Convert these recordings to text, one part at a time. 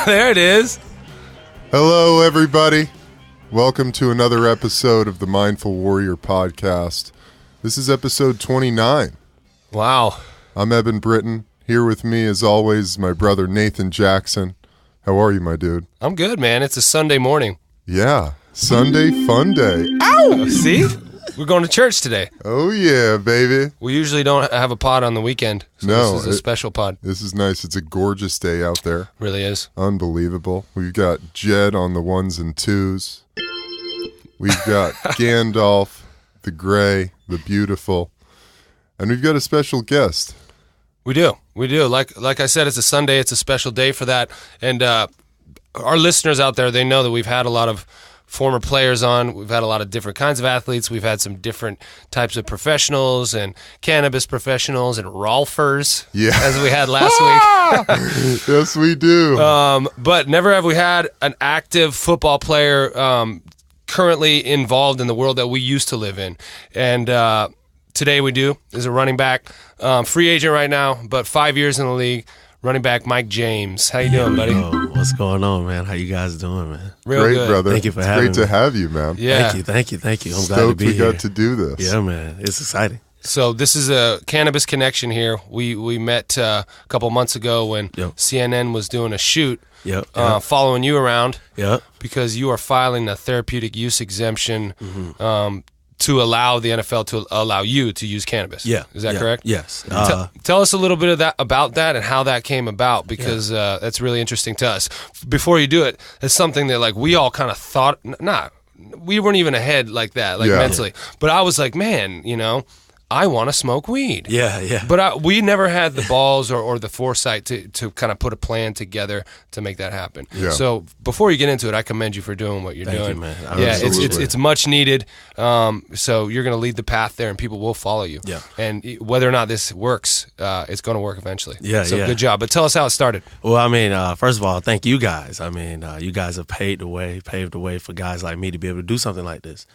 There it is. Hello, everybody. Welcome to another episode of the Mindful Warrior podcast. This is episode 29. Wow. I'm Eben Britton. Here with me, as always, my brother Nathan Jackson. How are you, my dude? I'm good, man. It's a Sunday morning. Yeah, Sunday fun day. Ow! See? We're going to church today. Oh, yeah, baby. We usually don't have a pod on the weekend, so No, this is a special pod. This is nice. It's a gorgeous day out there. Really is. Unbelievable. We've got Jed on the ones and twos. We've got Gandalf, the gray, the beautiful. And we've got a special guest. We do. Like I said, it's a Sunday. It's a special day for that. And our listeners out there, they know that we've had a lot of former players on. We've had a lot of different kinds of athletes. We've had some different types of professionals and cannabis professionals and rolfers, as we had last week. Yes, we do. But never have we had an active football player currently involved in the world that we used to live in. And today we do. Is a running back, free agent right now, but 5 years in the league. Running back Mike James. How you doing, buddy? What's going on, man? How you guys doing, man? Real Great, good. brother. Thank you for it's having me. great to have you, man. Yeah. Thank you. I'm Stoked glad to be we here. got to do this. Yeah, man. It's exciting. So this is a cannabis connection here. We met a couple months ago when CNN was doing a shoot following you around because you are filing a therapeutic use exemption to allow the NFL to allow you to use cannabis. Yeah. Is that correct? Yes. Tell us a little bit about that and how that came about, because that's really interesting to us. Before you do it, it's something that we all kind of thought, we weren't even ahead like that, mentally. But I was like, man, I want to smoke weed. Yeah. But we never had the balls or the foresight to kind of put a plan together to make that happen. Yeah. So before you get into it, I commend you for doing what you're doing. Thank you, man. It's much needed. So you're going to lead the path there, and people will follow you. Yeah. And whether or not this works, it's going to work eventually. Yeah. So good job. But tell us how it started. Well, I mean, first of all, thank you guys. I mean, you guys have paved the way for guys like me to be able to do something like this.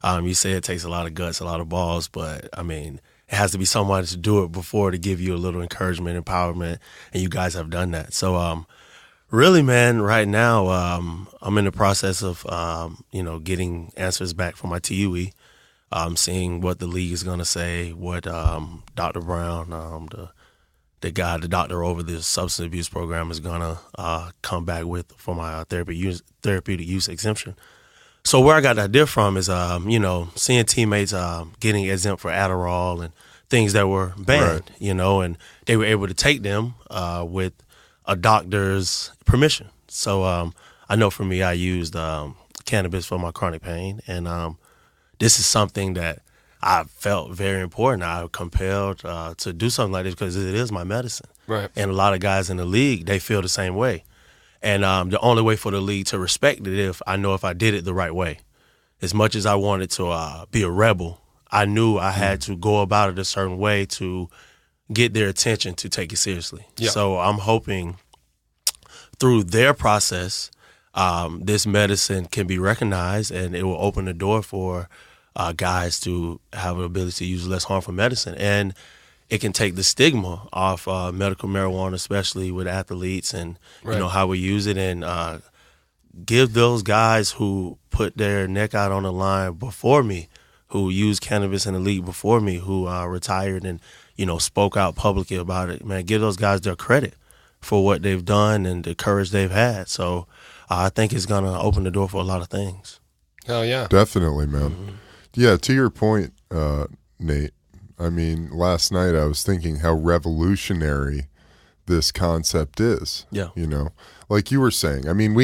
You say it takes a lot of guts, a lot of balls, but I mean, it has to be somebody to do it before to give you a little encouragement, empowerment, and you guys have done that. So, really, man, right now, I'm in the process of, getting answers back from my TUE, seeing what the league is going to say, what Dr. Brown, the doctor over the substance abuse program is going to come back with for my therapeutic use exemption. So where I got the idea from is, seeing teammates getting exempt for Adderall and things that were banned, and they were able to take them with a doctor's permission. So I know for me, I used cannabis for my chronic pain, and this is something that I felt very important. I was compelled to do something like this because it is my medicine. Right. And a lot of guys in the league, they feel the same way. And the only way for the league to respect it if I did it the right way. As much as I wanted to be a rebel, I knew I had to go about it a certain way to get their attention to take it seriously. Yeah. So I'm hoping through their process, this medicine can be recognized, and it will open the door for guys to have an ability to use less harmful medicine. And it can take the stigma off medical marijuana, especially with athletes, and how we use it, and give those guys who put their neck out on the line before me, who used cannabis in the league before me, who retired and spoke out publicly about it. Man, give those guys their credit for what they've done and the courage they've had. So I think it's gonna open the door for a lot of things. Hell yeah, definitely, man. Mm-hmm. Yeah, to your point, Nate. I mean, last night I was thinking how revolutionary this concept is. Yeah. Like you were saying. I mean,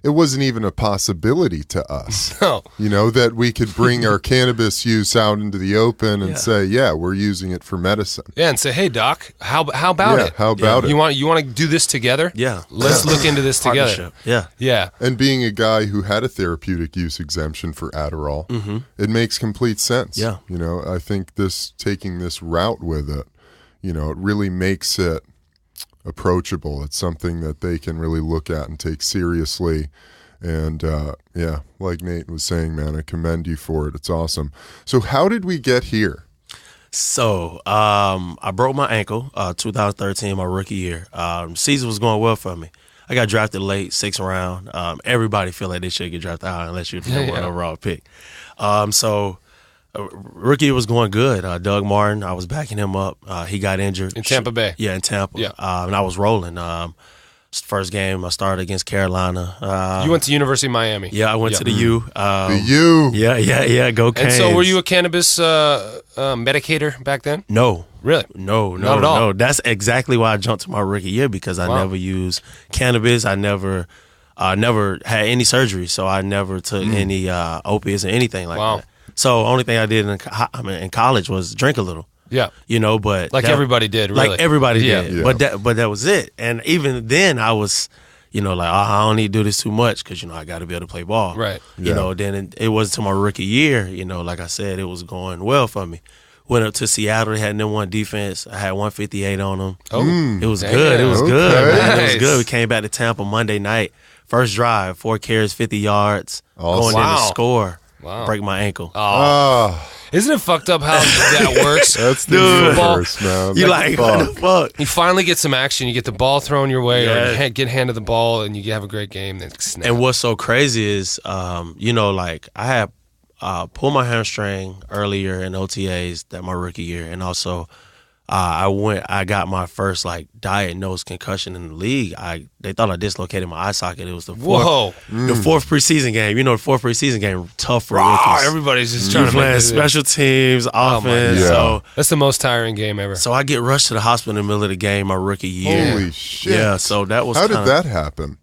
it wasn't even a possibility to us. No. That we could bring our cannabis use out into the open and say, we're using it for medicine. Yeah, and say, hey, doc, how about it? How about it? You want to do this together? Yeah. Let's look into this together. Yeah. And being a guy who had a therapeutic use exemption for Adderall, it makes complete sense. Yeah. I think taking this route with it, it really makes it approachable. It's something that they can really look at and take seriously. And like Nate was saying, man, I commend you for it. It's awesome. So how did we get here? So I broke my ankle 2013, my rookie year. Season was going well for me. I got drafted late, 6th round. Everybody feel like they should get drafted high unless you're the number 1 overall pick. So rookie was going good. Doug Martin, I was backing him up. He got injured. In Tampa Bay. Yeah, in Tampa. Yeah. And I was rolling. First game, I started against Carolina. You went to University of Miami. Yeah, I went to the U. The U. Yeah, go Canes. And so were you a cannabis medicator back then? No. Really? No, Not at all. no. That's exactly why I jumped to my rookie year, because I never used cannabis. I never had any surgery, so I never took any opiates or anything like that. So only thing I did in college was drink a little. Yeah. But like everybody did, really. Like everybody did. Yeah. But that was it. And even then I was, I don't need to do this too much because, I got to be able to play ball. Right. Then it wasn't until my rookie year, like I said, it was going well for me. Went up to Seattle. They had #1 defense. I had 158 on them. Oh. It was damn. good. It was good, man. It was Nice. good. We came back to Tampa Monday night. First drive, 4 carries, 50 yards. Awesome. Going in to Wow. score. Wow. Break my ankle. Ah, Isn't it fucked up how that works? that's the Dude. universe, man. You That's like, what the fuck? You finally get some action. You get the ball thrown your way, or Yeah. you get handed the ball, and you have a great game. Then snap. And what's so crazy is, I had pulled my hamstring earlier in OTAs that my rookie year, and also I got my first diagnosed concussion in the league. They thought I dislocated my eye socket. It was the fourth preseason game. The fourth preseason game, tough for rookies. Everybody's just trying You're to make playing it. special teams, offense. God. So That's the most tiring game ever. I get rushed to the hospital in the middle of the game my rookie year. Holy shit. Yeah, so that was How did kinda- that happen?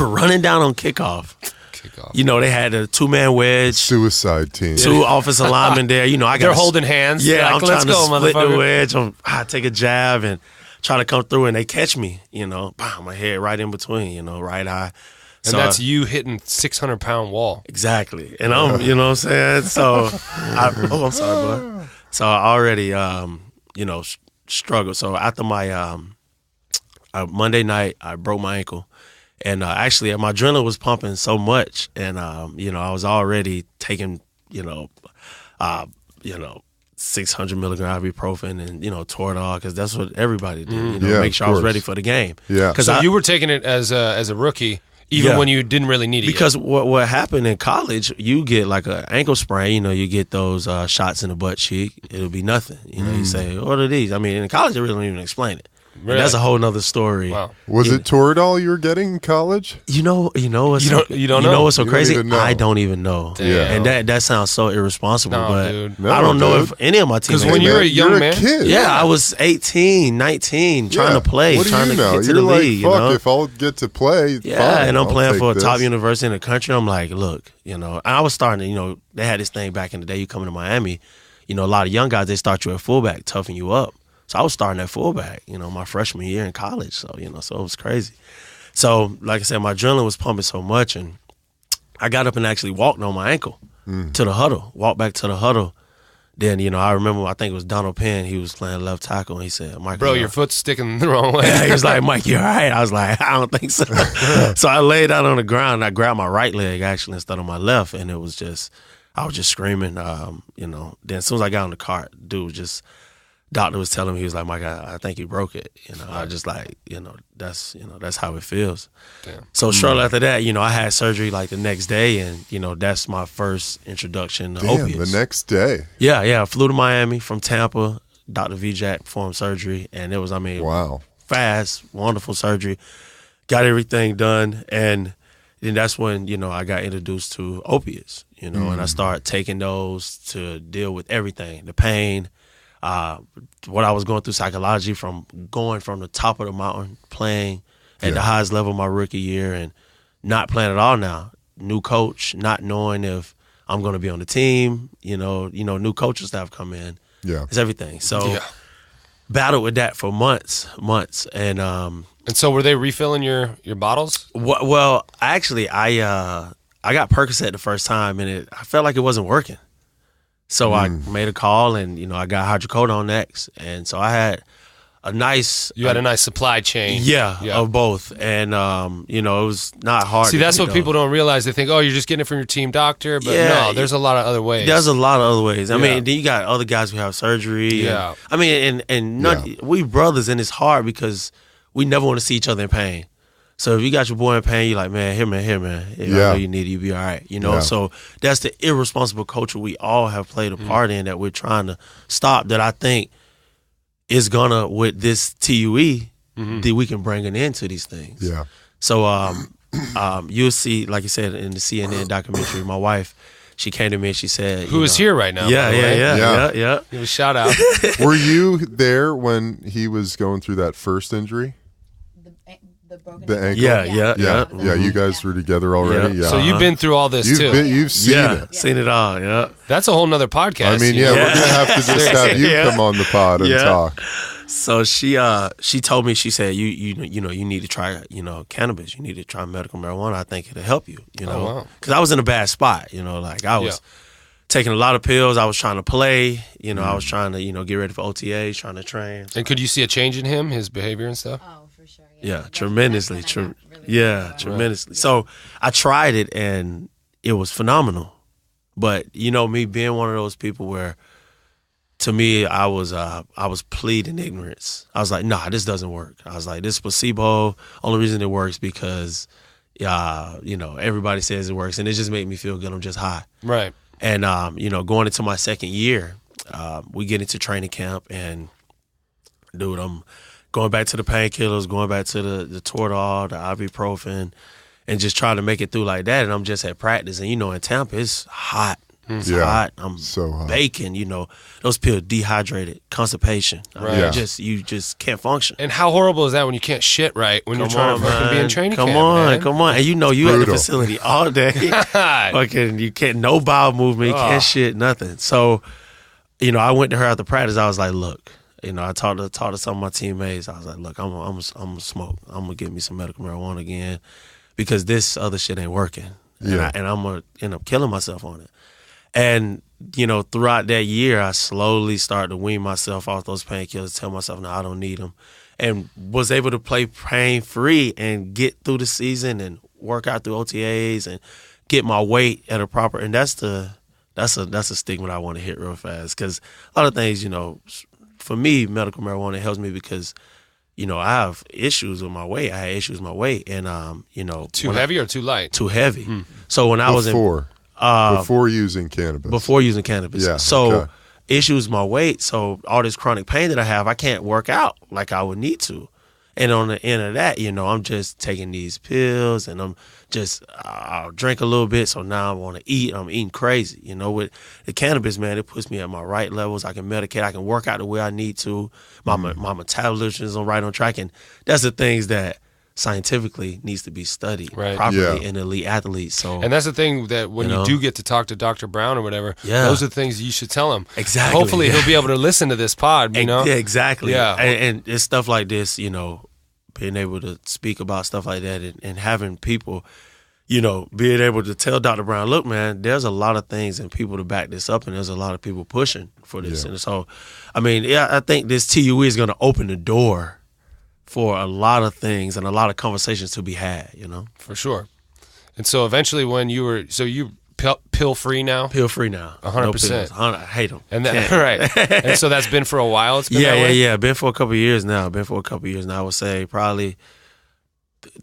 running down on kickoff. Kickoff. They had a 2-man wedge. Suicide team. 2 offensive linemen there. I got They're holding hands. Yeah, Like, I'm let's trying go, to split the motherfucker. wedge. I take a jab and try to come through, and they catch me. Bam, my head right in between. Right eye. And that's you hitting 600-pound wall. Exactly. And I'm, you know what I'm saying. So, I'm sorry, bud. So I already, struggled. So after my Monday night, I broke my ankle. And actually, my adrenaline was pumping so much, and I was already taking 600 milligram ibuprofen and Toradol, because that's what everybody did. Yeah, make of sure I was course. ready for the game. Yeah. because So you were taking it as a rookie, even when you didn't really need it. because what happened in college, you get like an ankle sprain. You get those shots in the butt cheek. It'll be nothing. You say, what are these? I mean, in college, they really don't even explain it. And Really? that's a whole nother story. Wow. Was it Toradol you were getting in college? You know what's You don't you know? know what's so You don't crazy? even know. I don't even know. Damn. And that sounds so irresponsible, No, but dude. No, I don't know dude. if any of my teammates. 'Cause when you're a young man- kid. yeah, I was 18, 19, trying to play, What do trying you to know? get to You're the like, league. fuck, if I'll get to play, Yeah, fine, and I'm I'll playing take for a this. top university in the country. I'm like, look, and I was starting to, they had this thing back in the day. You come to Miami, a lot of young guys, they start you at fullback, toughen you up. So I was starting at fullback, my freshman year in college. So, so it was crazy. So, like I said, my adrenaline was pumping so much, and I got up and actually walked on my ankle to the huddle, walked back to the huddle. Then, I remember, I think it was Donald Penn. He was playing left tackle, and he said, Mike, Bro, your foot's sticking the wrong way. yeah, he was like, Mike, you all right? I was like, I don't think so. So I laid out on the ground, and I grabbed my right leg, actually, instead of my left, and I was just screaming, Then as soon as I got on the cart, doctor was telling me, he was like, Mike, I think you broke it. I just that's how it feels. Damn. So shortly after that, I had surgery like the next day, and, that's my first introduction to Damn, opiates. the next day. Yeah, I flew to Miami from Tampa. Dr. Vijay performed surgery, and it was, Wow. fast, wonderful surgery. Got everything done, and then that's when, I got introduced to opiates, and I started taking those to deal with everything, the pain, what I was going through psychologically from going from the top of the mountain, playing at the highest level my rookie year, and not playing at all now. New coach, not knowing if I'm going to be on the team, new coaching staff come in. Yeah. It's everything. So battled with that for months. And And so were they refilling your bottles? well, actually, I got Percocet the first time, and I felt like it wasn't working. So I made a call, and I got hydrocodone next, and so I had a nice. You had a nice supply chain. of both, and it was not hard. See, that's what people don't realize. They think, oh, you're just getting it from your team doctor, but Yeah. no, there's a lot of other ways. There's a lot of other ways. I Yeah. mean, then you got other guys who have surgery. Yeah. And, we brothers, and it's hard because we never want to see each other in pain. So if you got your boy in pain, you're like, man, here, man. I know you need it, you be all right. You know, so that's the irresponsible culture we all have played a part in that we're trying to stop. That I think is gonna, with this TUE, that we can bring an end to these things. Yeah. So you'll see, like you said in the CNN documentary, my wife, she came to me and she said, who is here right now? Yeah. Give a shout out. Were you there when he was going through that first injury? The broken The ankle? Yeah. You guys were together already? Yeah. So you've been through all this too. You've seen it. Seen it all, That's a whole nother podcast. I mean, we're going to have to just have you come on the pod and talk. So she told me, she said, you need to try, cannabis. You need to try medical marijuana. I think it'll help you, Because I was in a bad spot, like I was taking a lot of pills. I was trying to play, I was trying to, get ready for OTAs, trying to train. And could you see a change in him, his behavior and stuff? Oh, for sure. Yeah, tremendously. Tremendously. So I tried it and it was phenomenal. But, me being one of those people where, to me, I was pleading ignorance. I was like, nah, this doesn't work. I was like, this is placebo. Only reason it works because, everybody says it works. And it just made me feel good. I'm just high. Right. And, going into my second year, we get into training camp and, dude, I'm going back to the painkillers, going back to the Toradol, the ibuprofen, and just trying to make it through like that. And I'm just at practice. And, in Tampa, it's hot. It's hot. I'm so hot. baking, those pills, dehydrated, constipation. Right. You just can't function. And how horrible is that when you can't shit right when you're trying to fucking be in training camp? Come on. And you at the facility all day. Fucking, you can't, no bowel movement, you can't shit, nothing. So, I went to her after practice. I was like, look, I talked to some of my teammates. I was like, look, I'm gonna smoke. I'm gonna get me some medical marijuana again because this other shit ain't working. Yeah. And I'm gonna end up killing myself on it. And, throughout that year, I slowly started to wean myself off those painkillers, tell myself, no, I don't need them, and was able to play pain-free and get through the season and work out through OTAs and get my weight at a proper, and that's a stigma I want to hit real fast because a lot of things, for me, medical marijuana helps me because, I have issues with my weight. I had issues with my weight, and, Too heavy or too light? Too heavy. So when I was before using cannabis. Before using cannabis. Yeah, so issues my weight. So all this chronic pain that I have, I can't work out like I would need to. And on the end of that, I'm just taking these pills and I'll drink a little bit. So now I want to eat. I'm eating crazy. With the cannabis, man, it puts me at my right levels. I can medicate. I can work out the way I need to. My metabolism is right on track. And that's the things that scientifically needs to be studied properly in elite athletes. So, and that's the thing that when you do get to talk to Dr. Brown or whatever, those are the things you should tell him. Exactly. Hopefully he'll be able to listen to this pod, Yeah, exactly. Yeah. And it's stuff like this, being able to speak about stuff like that and having people, being able to tell Dr. Brown, look, man, there's a lot of things and people to back this up and there's a lot of people pushing for this. And so, I think this TUE is going to open the door for a lot of things and a lot of conversations to be had, For sure. And so eventually when you pill free now? Pill free now. 100%. No, I hate them. And that, right. And so that's been for a while? It's been that way? Yeah. Been for a couple of years now. I would say probably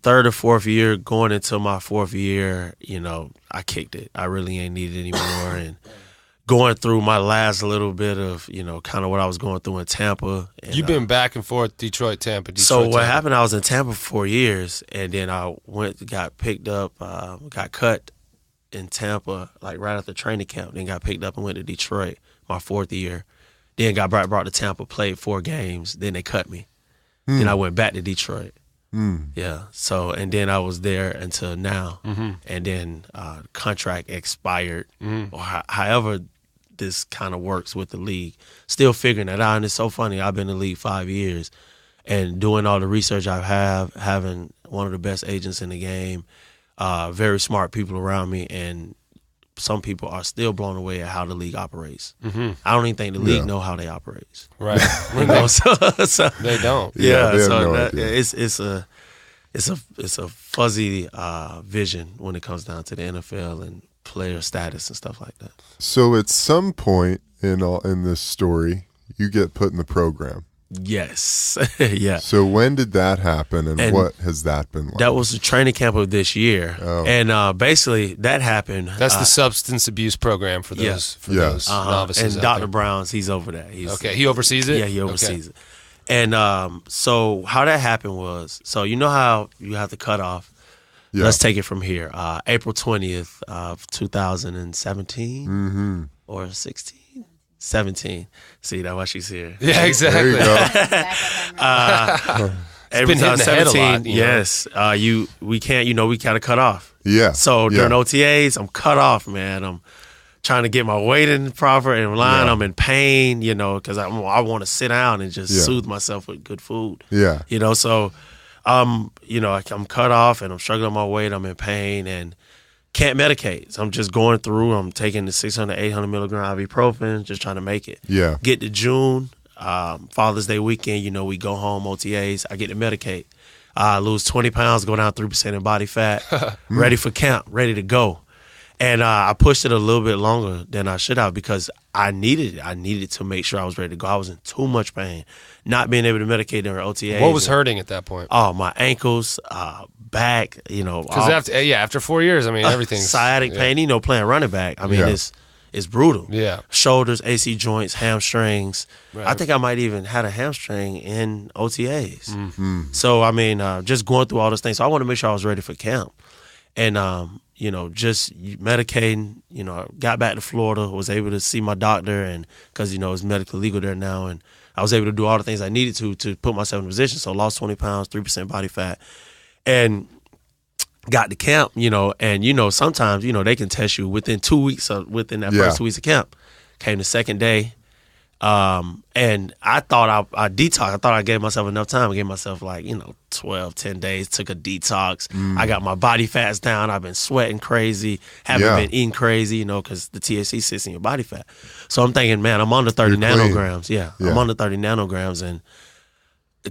third or fourth year, going into my fourth year, I kicked it. I really ain't need it anymore. And going through my last little bit of, kind of what I was going through in Tampa. And, you've been back and forth, Detroit, Tampa. So what happened, I was in Tampa for 4 years, and then I got picked up, got cut in Tampa, like right after training camp, then got picked up and went to Detroit my fourth year. Then got brought to Tampa, played 4 games, then they cut me. Then I went back to Detroit. Yeah. So, and then I was there until now. And then contract expired, or however this kind of works with the league. Still figuring that out, and it's so funny. I've been in the league 5 years, and doing all the research I have, having one of the best agents in the game, very smart people around me, and some people are still blown away at how the league operates. I don't even think the league know how they operate. Right. So they don't. Yeah, they have so no idea. It's a fuzzy vision when it comes down to the NFL and player status and stuff like that. So at some point in this story, you get put in the program. Yes. Yeah. So when did that happen, and what has that been like? That was the training camp of this year. Oh. And basically that happened. That's the substance abuse program for those those novices. And Dr. Brown's, he's over there. Okay, he oversees it? Yeah, he oversees it. And so how that happened was, so you know how you have to cut off. Yeah. Let's take it from here. April 20th of 2017 or 16? 17. See, that's why she's here. Yeah, exactly. There you go. April been hitting the head a 2017, lot, you know? yes. We can't, we kind of cut off. Yeah. So during OTAs, I'm cut off, man. I'm trying to get my weight in proper in line. Yeah. I'm in pain, because I want to sit down and just soothe myself with good food. Yeah. So I'm cut off and I'm struggling my weight. I'm in pain and can't medicate. So I'm just going through. I'm taking the 600, 800 milligram ibuprofen, just trying to make it. Yeah. Get to June, Father's Day weekend, we go home, OTAs. I get to medicate. I lose 20 pounds, go down 3% in body fat, ready for camp, ready to go. And I pushed it a little bit longer than I should have because I needed it. I needed to make sure I was ready to go. I was in too much pain, not being able to medicate during OTAs. What was hurting at that point? Oh, my ankles, back, Because after 4 years, I mean, everything's sciatic pain. Playing running back. I mean, it's brutal. Yeah. Shoulders, AC joints, hamstrings. Right. I think I might even had a hamstring in OTAs. Mm-hmm. So I mean, just going through all those things. So I want to make sure I was ready for camp, and just medicating. Got back to Florida, was able to see my doctor, and because it's medically legal there now, and I was able to do all the things I needed to put myself in a position. So lost 20 pounds, 3% body fat, and got to camp, and sometimes, they can test you within 2 weeks within that first 2 weeks of camp. Came the second day, and I thought I detoxed. I thought I gave myself enough time. I gave myself 12, 10 days, took a detox. I got my body fats down. I've been sweating crazy, haven't been eating crazy, because the THC sits in your body fat. So I'm thinking, man, I'm under 30 nanograms. Yeah, I'm under 30 nanograms, and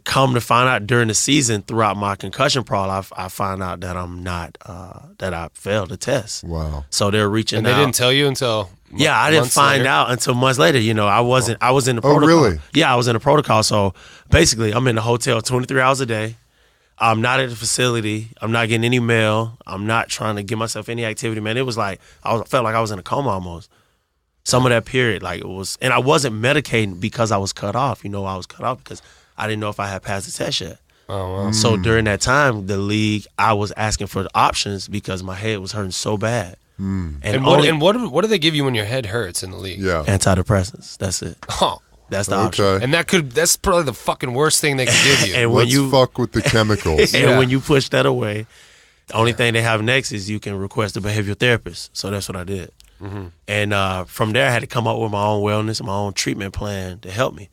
come to find out during the season throughout my concussion protocol, I find out that I'm not, that I failed the test. Wow. So they're reaching And out. they didn't tell you until I didn't find out until months later. I was in the protocol. Oh, really? Yeah, I was in the protocol. So basically, I'm in the hotel 23 hours a day. I'm not at the facility. I'm not getting any mail. I'm not trying to give myself any activity, man. It was like, I felt like I was in a coma almost. Some of that period, and I wasn't medicating because I was cut off. I was cut off because I didn't know if I had passed the test yet. Oh, wow. So during that time, the league, I was asking for the options because my head was hurting so bad. And what do they give you when your head hurts in the league? Yeah. Antidepressants. That's it. Oh. That's the option. Okay. And that's probably the fucking worst thing they could give you. And when Let's fuck with the chemicals. and when you push that away, the only thing they have next is you can request a behavioral therapist. So that's what I did. And from there, I had to come up with my own wellness, my own treatment plan to help me.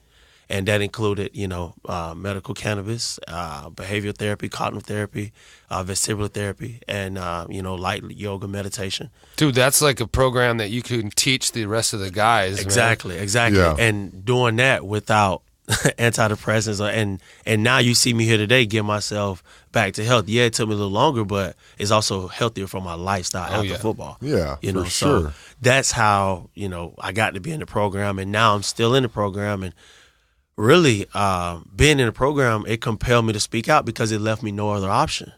And that included, medical cannabis, behavioral therapy, cognitive therapy, vestibular therapy, and, light yoga meditation. Dude, that's like a program that you can teach the rest of the guys. Exactly. Yeah. And doing that without antidepressants. And now you see me here today, get myself back to health. Yeah, it took me a little longer, but it's also healthier for my lifestyle after football. Yeah, for so sure. that's how, I got to be in the program. And now I'm still in the program. And really, being in the program, it compelled me to speak out because it left me no other option.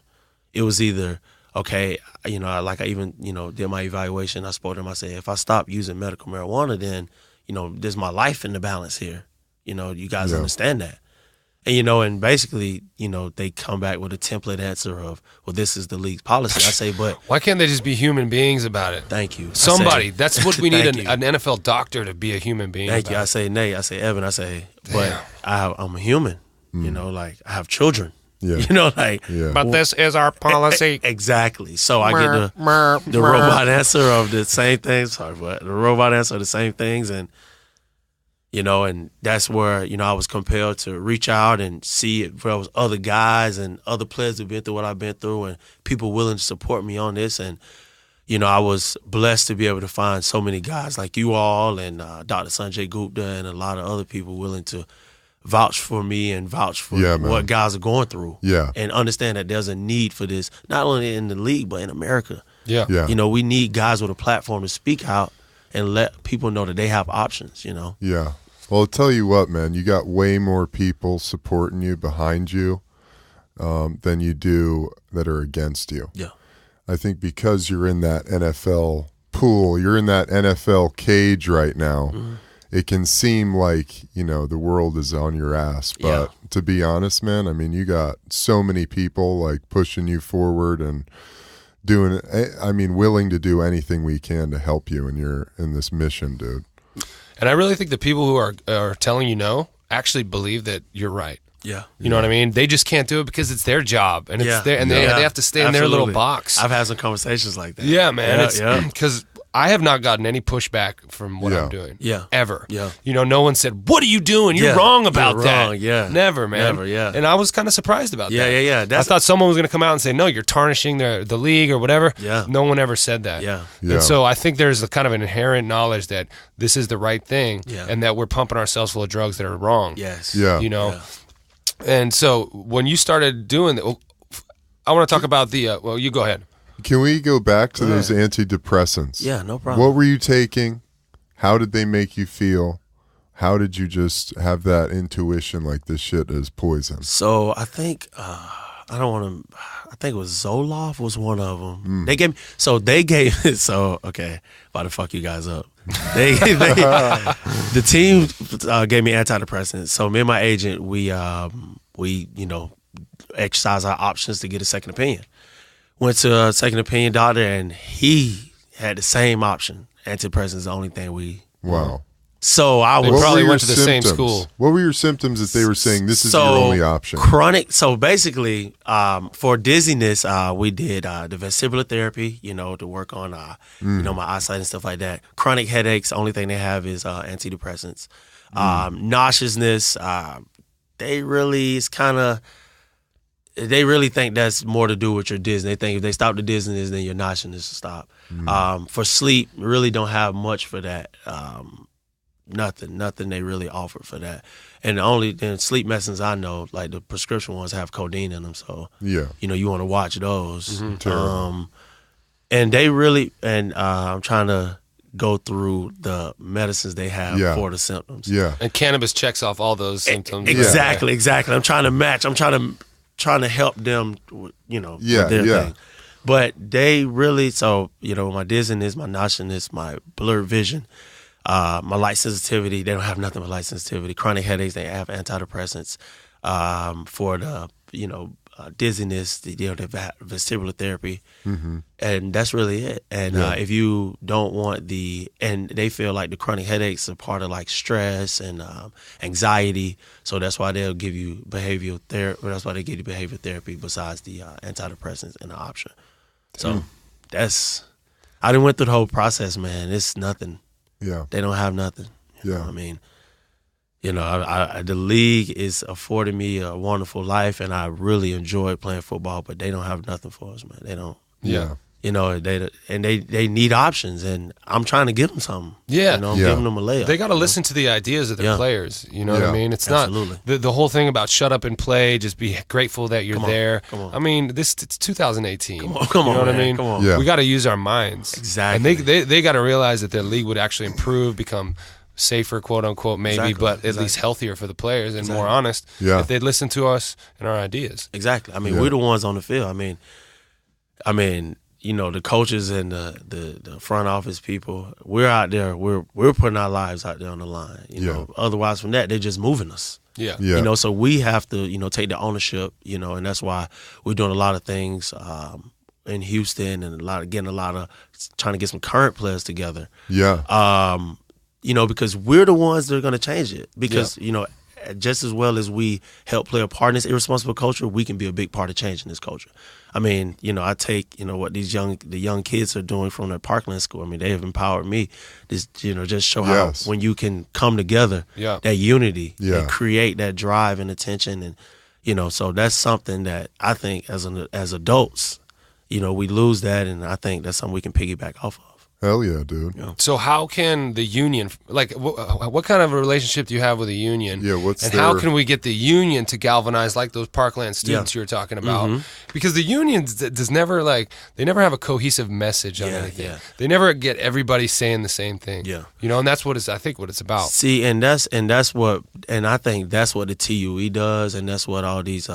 It was either, okay, like I even, did my evaluation. I spoke to them. I said, if I stop using medical marijuana, then, there's my life in the balance here. You guys understand that. And, and basically, they come back with a template answer of, well, this is the league's policy. I say, but Why can't they just be human beings about it? thank you. Somebody. That's what we need, Thank an you. NFL doctor to be a human being. Thank you. about I say, Nate. I say, Evan. I say, but I'm a human. I have children. Yeah. it. But this is our policy. Exactly. So I get the robot answer of the same things. Sorry, but the robot answer of the same things, and and that's where I was compelled to reach out and see if there was other guys and other players who've been through what I've been through, and people willing to support me on this. And I was blessed to be able to find so many guys like you all and Dr. Sanjay Gupta and a lot of other people willing to vouch for me and vouch for what guys are going through. Yeah. And understand that there's a need for this, not only in the league, but in America. Yeah. Yeah. We need guys with a platform to speak out and let people know that they have options, Yeah. Well, I'll tell you what, man, you got way more people supporting you behind you than you do that are against you. Yeah. I think because you're in that NFL pool, you're in that NFL cage right now, it can seem like, the world is on your ass. But to be honest, man, I mean, you got so many people like pushing you forward and willing to do anything we can to help you in this mission, dude. And I really think the people who are telling you no actually believe that you're right. Yeah. You know what I mean? They just can't do it because it's their job and it's their, and they have to stay in their little box. I've had some conversations like that. Yeah, man. Because I have not gotten any pushback from what I'm doing. Yeah. Ever. Yeah. No one said, "What are you doing? You're wrong about that." Wrong. Yeah. Never, man. Never, yeah. And I was kind of surprised about that. Yeah. I thought someone was going to come out and say, "No, you're tarnishing the league or whatever." Yeah. No one ever said that. Yeah. And so I think there's a kind of an inherent knowledge that this is the right thing and that we're pumping ourselves full of drugs that are wrong. Yes. Yeah. Yeah. And so when you started doing that, I want to talk about the, well, you go ahead. Can we go back to those antidepressants? Yeah, no problem. What were you taking? How did they make you feel? How did you just have that intuition like this shit is poison? So I think, I think it was Zoloft was one of them. They gave me, okay, about to fuck you guys up. The team gave me antidepressants. So me and my agent, we exercise our options to get a second opinion. Went to a second opinion doctor, and he had the same option. Antidepressants is the only thing we. Wow. So I was They probably were went to the your same symptoms? school. What were your symptoms that they were saying this is your only option? Chronic. So basically, for dizziness, we did the vestibular therapy, to work on, my eyesight and stuff like that. Chronic headaches, only thing they have is antidepressants. Nauseousness, they really think that's more to do with your dizziness. They think if they stop the dizziness, then your nauseousness will stop. For sleep, really don't have much for that. Nothing they really offer for that. And then sleep medicines I know, like the prescription ones, have codeine in them. So you want to watch those. And they really, I'm trying to go through the medicines they have for the symptoms. Yeah. And cannabis checks off all those symptoms. Exactly. I'm trying to match. I'm trying to help them, with their thing. But they really, my dizziness, my nauseousness, my blurred vision, my light sensitivity, they don't have nothing but light sensitivity. Chronic headaches, they have antidepressants. For the, dizziness, the vestibular therapy. And that's really it. And if you don't want and they feel like the chronic headaches are part of like stress and anxiety, so that's why they'll give you behavioral therapy. That's why they give you behavioral therapy besides the antidepressants and the option. So I done went through the whole process, man. It's nothing. Yeah. They don't have nothing. You know what I mean? The league is affording me a wonderful life, and I really enjoy playing football. But they don't have nothing for us, man. They don't. Yeah. They need options, and I'm trying to give them something. Yeah. Giving them a layup. They got to listen to the ideas of their players. You know what I mean? It's Absolutely. not the whole thing about shut up and play. Just be grateful that you're there. Come on. I mean, it's 2018. Come on, you know what man. I mean? Come on. Yeah. We got to use our minds. Exactly. And they got to realize that their league would actually improve, become safer, quote unquote, maybe, but at least healthier for the players and more honest. Yeah. If they'd listen to us and our ideas. Exactly. I mean, we're the ones on the field. I mean, the coaches and the front office people, we're out there. We're putting our lives out there on the line. Otherwise, from that, they're just moving us. Yeah. So we have to, take the ownership. And that's why we're doing a lot of things in Houston and trying to get some current players together. Yeah. Because we're the ones that are going to change it. Because just as well as we help play a part in this irresponsible culture, we can be a big part of changing this culture. I mean, I take, what the young kids are doing from their Parkland school. I mean, they have empowered me. Just show how when you can come together, that unity, and create that drive and attention, and so that's something that I think as adults, we lose that, and I think that's something we can piggyback off of. Hell yeah, dude. So how can the union, like, what kind of a relationship do you have with the union? Yeah, how can we get the union to galvanize like those Parkland students you were talking about? Mm-hmm. Because the union does never they never have a cohesive message on anything. Yeah. They never get everybody saying the same thing. Yeah. You know, and that's what I think what it's about. See, and I think that's what the TUE does, and that's what all these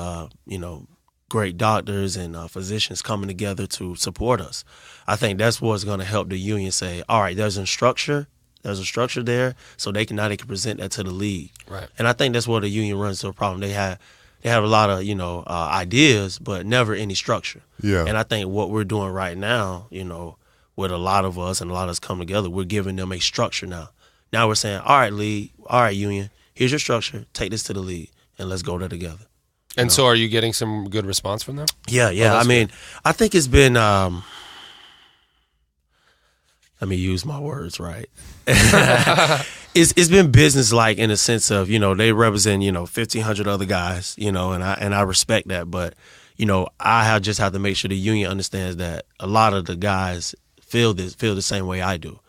great doctors and physicians coming together to support us. I think that's what's going to help the union say, all right, there's a structure there, so they can present that to the league. Right. And I think that's where the union runs into a problem. They have a lot of ideas, but never any structure. Yeah. And I think what we're doing right now, with a lot of us and a lot of us come together, we're giving them a structure now. Now we're saying, all right, league, all right, union, here's your structure. Take this to the league, and let's go there together. And so are you getting some good response from them? Yeah. Oh, I think it's been, let me use my words right. It's been business-like in the sense of, they represent, 1,500 other guys, and I respect that. But, I just have to make sure the union understands that a lot of the guys feel the same way I do.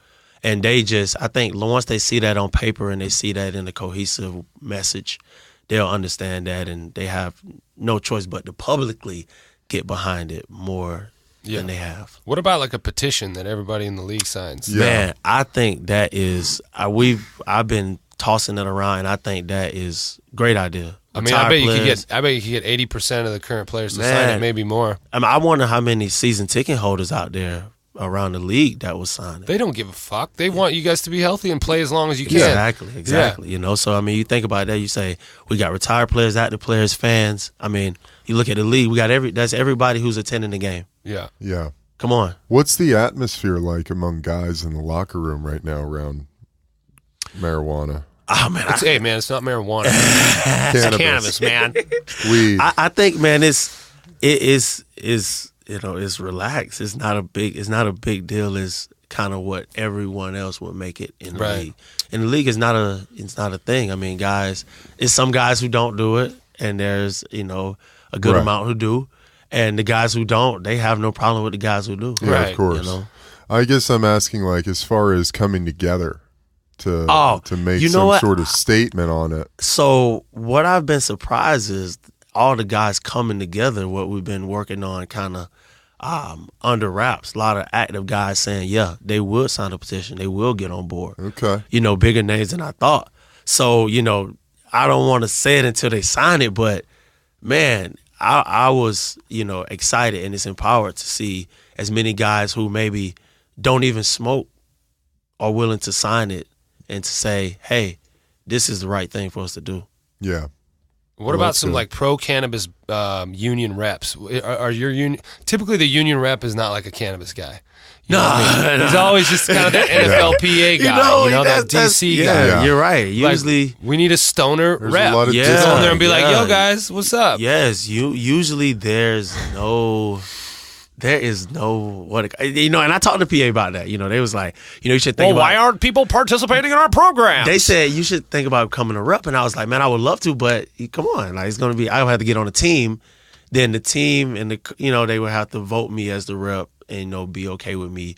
And I think once they see that on paper and they see that in a cohesive message, they'll understand that, and they have no choice but to publicly get behind it more than they have. What about like a petition that everybody in the league signs? Yeah. Man, I think that is I've been tossing it around, and I think that is a great idea. I bet you could get 80% of the current players to sign it, maybe more. I wonder how many season ticket holders out there around the league that will sign it. They don't give a fuck. They want you guys to be healthy and play as long as you can. Exactly. Yeah. So you think about that. You say we got retired players, active players, fans. You look at the league. We got that's everybody who's attending the game. Yeah. Yeah. Come on. What's the atmosphere like among guys in the locker room right now around marijuana? Oh man, it's not marijuana. It's cannabis, man. Weed. I think, man, it's relaxed. It's not a big deal. It's kind of what everyone else would make it in the league. And the league is not a thing. Guys, it's some guys who don't do it, and there's a good amount who do, and the guys who don't, they have no problem with the guys who do. Yeah, of course. I guess I'm asking, like, as far as coming together to make some sort of statement on it. So what I've been surprised is all the guys coming together, what we've been working on kind of under wraps. A lot of active guys saying, yeah, they would sign a petition. They will get on board. Okay. Bigger names than I thought. So, I don't want to say it until they sign it, but, man, I was, excited, and it's empowered to see as many guys who maybe don't even smoke are willing to sign it and to say, hey, this is the right thing for us to do. Yeah. What about some like pro-cannabis union reps? Are your union typically the union rep is not like a cannabis guy? No. He's always just kind of the NFLPA guy, that DC guy. Yeah, you're right. Usually, like, we need a stoner rep. A lot of go in there and be like, "Yo, guys, what's up?" Yes, usually there is no and I talked to PA about that. They was like, you should think about, why aren't people participating in our program? They said you should think about becoming a rep, and I was like, man, I would love to, but come on, like, it's gonna be, I'll have to get on a team. Then the team and they would have to vote me as the rep and be okay with me,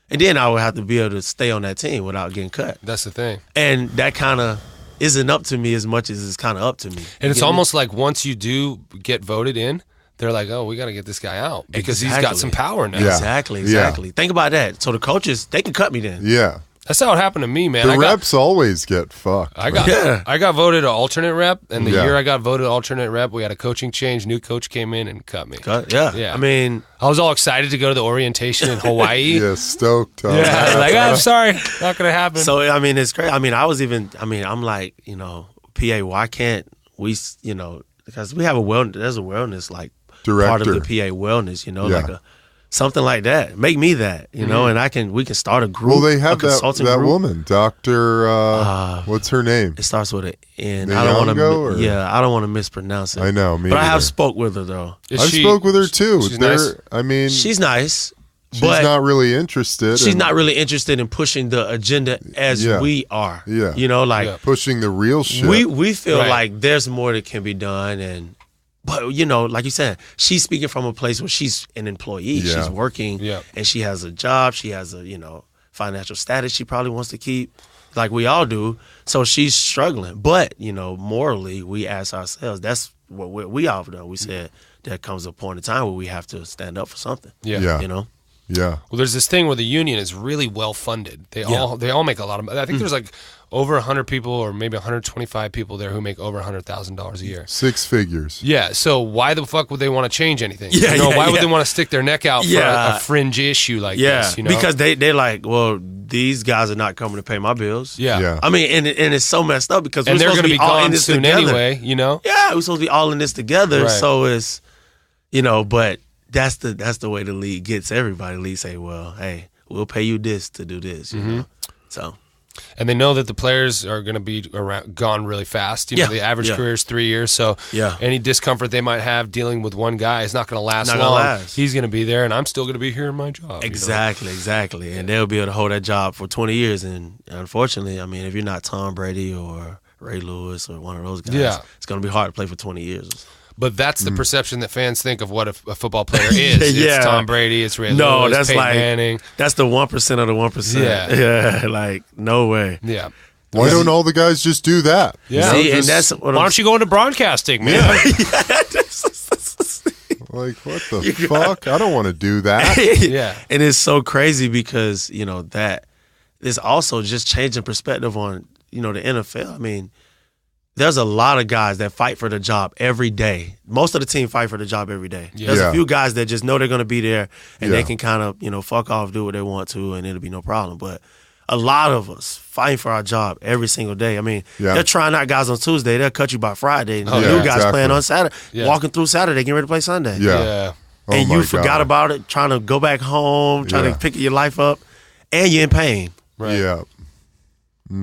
and then I would have to be able to stay on that team without getting cut. That's the thing, and that kind of isn't up to me as much as it's kind of up to me. And it's almost like once you do get voted in, they're like, oh, we got to get this guy out because he's got some power now. Yeah. Exactly. Yeah. Think about that. So the coaches, they can cut me then. Yeah. That's how it happened to me, man. The reps always get fucked. I got voted an alternate rep, and the Yeah. year I got voted alternate rep, we had a coaching change. New coach came in and cut me. Yeah. I was all excited to go to the orientation in Hawaii. Yeah, stoked. Yeah, like, I'm sorry, not gonna happen. So it's great. I'm like, PA, why can't we, because we have there's a wellness like Director. part of the PA wellness, like something like that. Make me that, and we can start a group. Well, they have that group. woman, Dr. What's her name? It starts with an N. Nyong'o, I or? don't want to mispronounce it. I know, but I have spoke with her though. I spoke with her too. She's nice? She's nice. She's but not really interested. She's not really interesed in pushing the agenda as we are. Yeah. Pushing the real shit. We feel like there's more that can be done, but like you said, she's speaking from a place where she's an employee. Yeah. She's working, and she has a job. She has a financial status she probably wants to keep, like we all do. So she's struggling. But, morally, we ask ourselves, that's what we all done. We said there comes a point in time where we have to stand up for something. Yeah. Well, there's this thing where the union is really well funded. They all make a lot of money. I think there's like over 100 people or maybe 125 people there who make over $100,000 a year. 6 figures. Yeah. So why the fuck would they want to change anything? Why would they want to stick their neck out for a fringe issue like this? Because they're like, well, these guys are not coming to pay my bills. Yeah. I mean, and it's so messed up because and we're they're supposed to be all in gone this soon together. anyway. Yeah, we're supposed to be all in this together. Right. So it's, but that's the way the league gets everybody. The league say, well, hey, we'll pay you this to do this. You know? So. And they know that the players are going to be gone really fast. The average career is 3 years, so any discomfort they might have dealing with one guy is not going to last long. He's going to be there, and I'm still going to be here in my job. Exactly. And they'll be able to hold that job for 20 years. And unfortunately, I mean, if you're not Tom Brady or Ray Lewis or one of those guys, it's going to be hard to play for 20 years. But that's the perception that fans think of what a football player is. It's Tom Brady, it's Ray Lewis, that's Peyton like Manning. That's the 1% of the 1%. Yeah, like no way. Yeah. Why don't all the guys just do that? Yeah. See, and that's why don't you go into broadcasting, man? Like, what the fuck? I don't want to do that. Yeah. And it's so crazy because, that is also just changing perspective on, the NFL. I mean, there's a lot of guys that fight for the job every day. Most of the team fight for the job every day. Yeah. There's a few guys that just know they're going to be there and they can kind of, fuck off, do what they want to, and it'll be no problem. But a lot of us fighting for our job every single day. I mean, they're trying out guys on Tuesday. They'll cut you by Friday. And new guys playing on Saturday, walking through Saturday, getting ready to play Sunday. Yeah. Oh And you forgot about it, trying to go back home, trying to pick your life up, and you're in pain. Right. Yeah.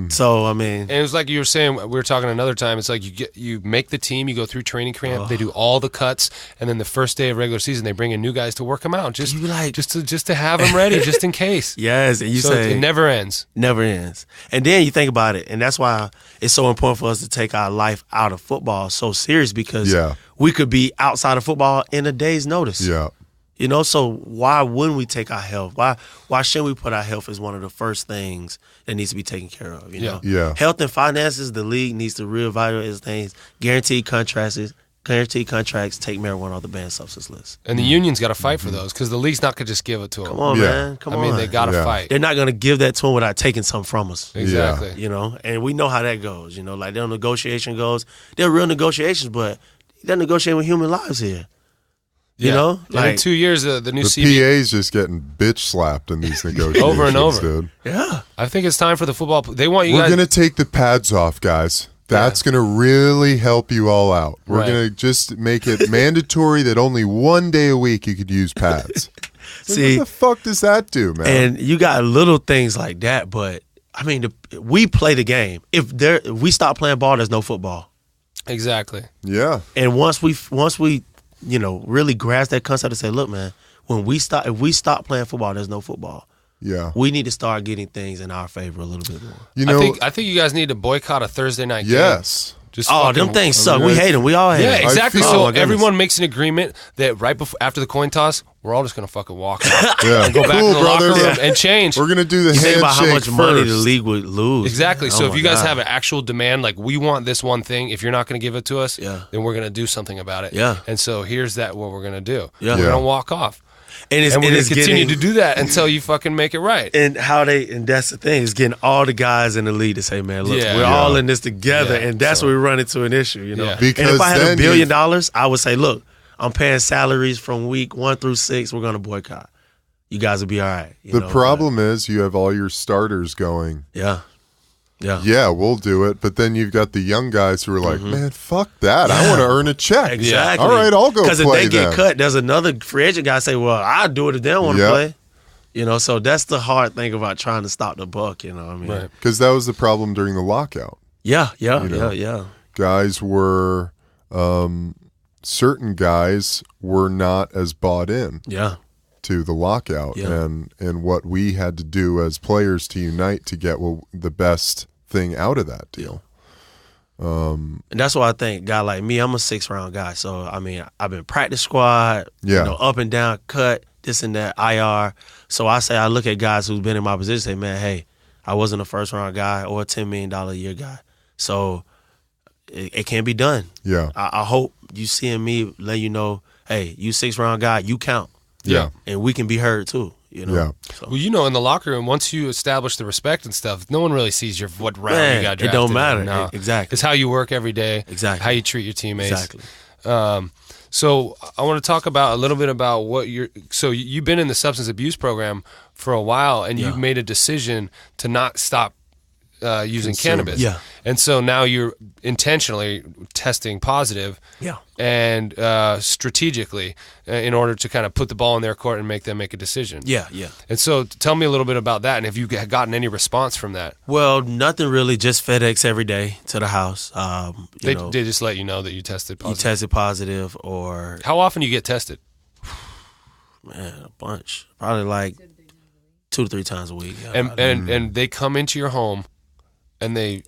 So, I mean. And it was like you were saying, we were talking another time, it's like you make the team, you go through training camp, they do all the cuts, and then the first day of regular season, they bring in new guys to work them out, just to have them ready, just in case. Yes, and you say. It never ends. Never ends. And then you think about it, and that's why it's so important for us to take our life out of football so serious because we could be outside of football in a day's notice. Yeah. So why wouldn't we take our health? Why shouldn't we put our health as one of the first things that needs to be taken care of? Yeah. Health and finances, the league needs to reevaluate these things. Guaranteed contracts take marijuana off the banned substance list. And the union's got to fight for those because the league's not going to just give it to them. Come on, man. Come on. I mean, they got to fight. They're not going to give that to them without taking something from us. Exactly. And we know how that goes. Like their negotiation goes. They're real negotiations, but they're negotiating with human lives here. And in 2 years, the new PA's just getting bitch slapped in these negotiations. Over and over. Dude. Yeah. I think it's time for the football. They want you We're guys. going to take the pads off, guys. That's going to really help you all out. We're going to just make it mandatory that only 1 day a week you could use pads. See, what the fuck does that do, man? And you got little things like that, but I mean, we play the game. If we stop playing ball, there's no football. Exactly. Yeah. And once we really grasp that concept and say, look, man, if we stop playing football, there's no football. Yeah. We need to start getting things in our favor a little bit more. I think you guys need to boycott a Thursday night game. Yes. Just them things suck. We hate them. We all hate them. Yeah, exactly. feel- So Oh, my everyone makes an agreement that right before after the coin toss, we're all just going to fucking walk out Yeah. and go back Cool, to the locker brothers. room and change. We're going to do the You think handshake about how much first. money the league would lose. Exactly. So Oh if my you guys God. have an actual demand, like we want this one thing, if you're not going to give it to us, Yeah. then we're going to do something about it. Yeah. And so here's what we're going to do. Yeah. We're Yeah. going to walk off. And And we're going it's to continue getting, to do that until you fucking make it right. and that's the thing, is getting all the guys in the league to say, man, look, Yeah. we're Yeah. all in this together, Yeah. and that's where we run into an issue, Yeah. And Because if I had then $1 billion, I would say, look, I'm paying salaries from week 1 through 6. We're going to boycott. You guys will be all right. The problem is you have all your starters going, Yeah. yeah, we'll do it. But then you've got the young guys who are like, man, fuck that. I want to earn a check. Exactly. All right, I'll go play Because if they get then. cut, there's another free agent guy say, well, I'll do it if they don't want to Yep. play. So that's the hard thing about trying to stop the buck, I mean. Right. Because that was the problem during the lockout. Yeah. know. Guys were, certain guys were not as bought in Yeah. to the lockout Yeah. and what we had to do as players to unite to get the best thing out of that deal. And that's why I think a guy like me, I'm a 6-round guy. So, I mean, I've been practice squad, Yeah. up and down, cut, this and that, IR. So I look at guys who's been in my position, say, man, hey, I wasn't a first round guy or a $10 million a year guy. So it can be done. Yeah. I hope you seeing me let you know, hey, you 6th round guy, you count. Yeah. And we can be heard too. You know? Yeah. So, Well, you know, in the locker room, once you establish the respect and stuff, no one really sees what round Man, you got drafted. it don't matter. No. Exactly. It's how you work every day. Exactly. How you treat your teammates. Exactly. So I want to talk about a little bit about so you've been in the substance abuse program for a while, and you've made a decision to not stop using cannabis. Yeah. And so now you're intentionally testing positive. Yeah. And strategically in order to kind of put the ball in their court and make them make a decision. Yeah. And so tell me a little bit about that, and have you gotten any response from that? Well, nothing really, just FedEx every day to the house. They just let you know that you tested positive? You tested positive or... How often do you get tested? Man, a bunch. Probably like 2 to 3 times a week. Yeah, And they come into your home and they